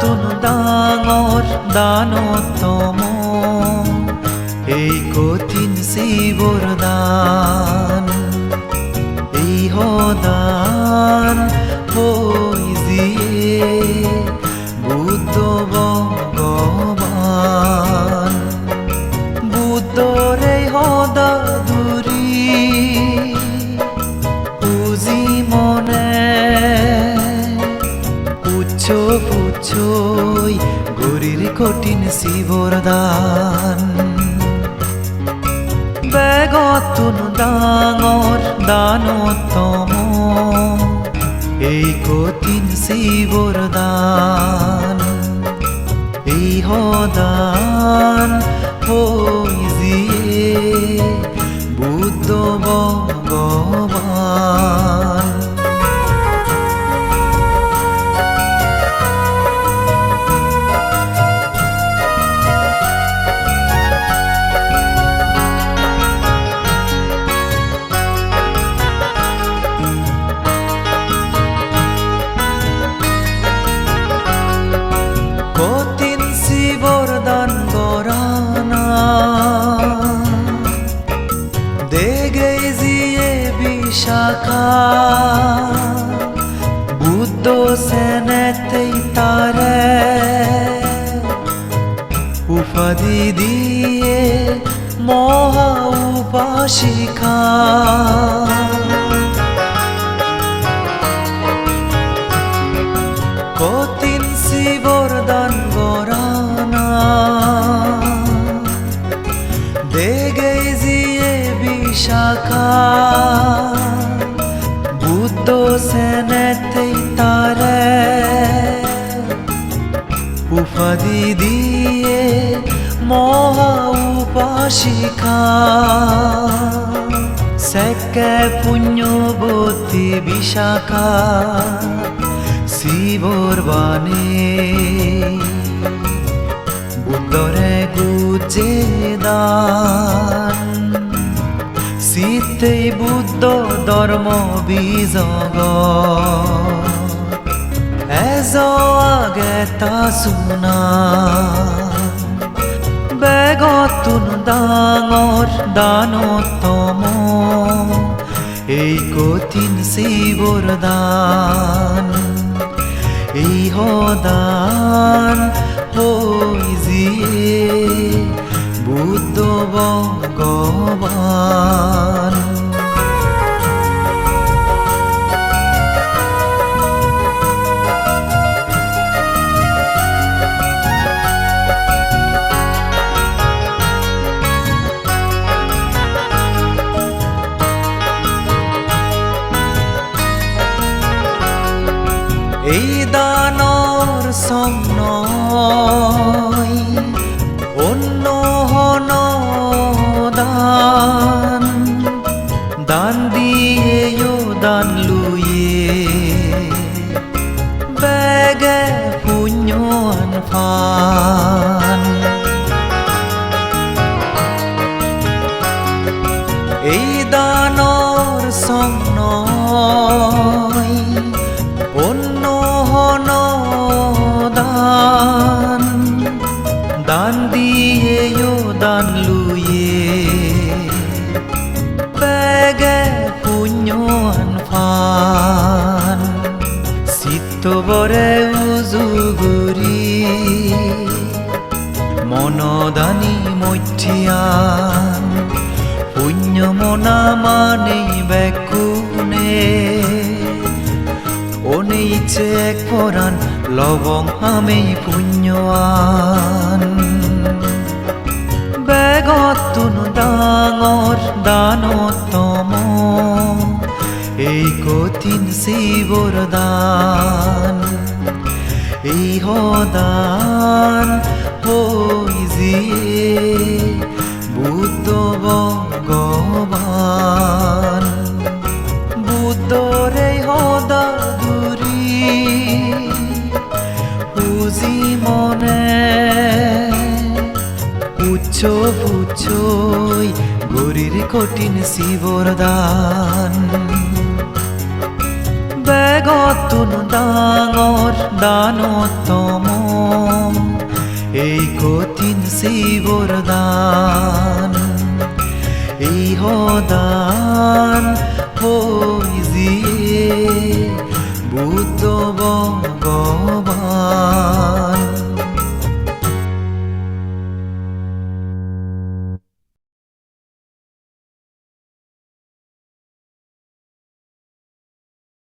বেগতুন ডাঙৰ দানতম এই কঠিন শিৱৰ দান এই সদান হৈ যিয়ে বুদ্ধ ভগৱান বুদ্ধৰে সদা ধৰি পুজি মনে পুচ্ছই গৰিৰ কঠিন শিৱৰ দান বেগতুন ডাঙৰ দানতম এই কঠিন শিৱৰ দান এই সদান হৈ যিয়ে বুদ্ধ ভগৱান কঠিন শিৱৰ দান গৰানা দেগে যিয়ে বিশাখা বুদ্ধ সেনেতেই তারে উপাধি দিয়ে মহা উপাসিকা কঠিন শিৱৰ দান গৰানা দেগে যিয়ে বিশাখা বুদ্ধ সেনেতেই তারে উপাধি দিয়ে মহা উপাসিকা সেকে পুণ্যবতী বিশাখা শিৱৰ বাণী বুদ্ধৰে গুজে দান চিতেই বুদ্ধ ধৰ্ম বিজগ এজগেতা শুনা বেগতুন ডাঙৰ দানতম এই কঠিন শিৱৰ দান এই সদান হৈ যিয়ে বুদ্ধ ভগৱান এই দানৰ সংনয় অন্য দান দান দিয়ে দান লুয়ে বেগে পুণ্যৱান ফান এই দানৰ সংনয় অন্য দান দান দিয়ে দান লুয়ে বেগে পুণ্যৱান ফান চিত্তবৰে উজুগুৰি মনদানী মধ্যিয়ান পুণ্য মনা মানেই বেকুনে অনেইছে এক পৰাণ লবং আমি পুণ্যৱান বেগতুন ডাঙৰ দানতম এই কঠিন শিৱৰ দান এই সদান হৈ যিয়ে বুদ্ধ ভগৱান বুদ্ধৰে সদা পুজি মনে পুচ্ছই গৰিৰ কঠিন শিৱৰ দান বেগতুন ডাঙৰ দানতম চিবৰদান এই সদান হৈ যিয়ে বুদ্ধ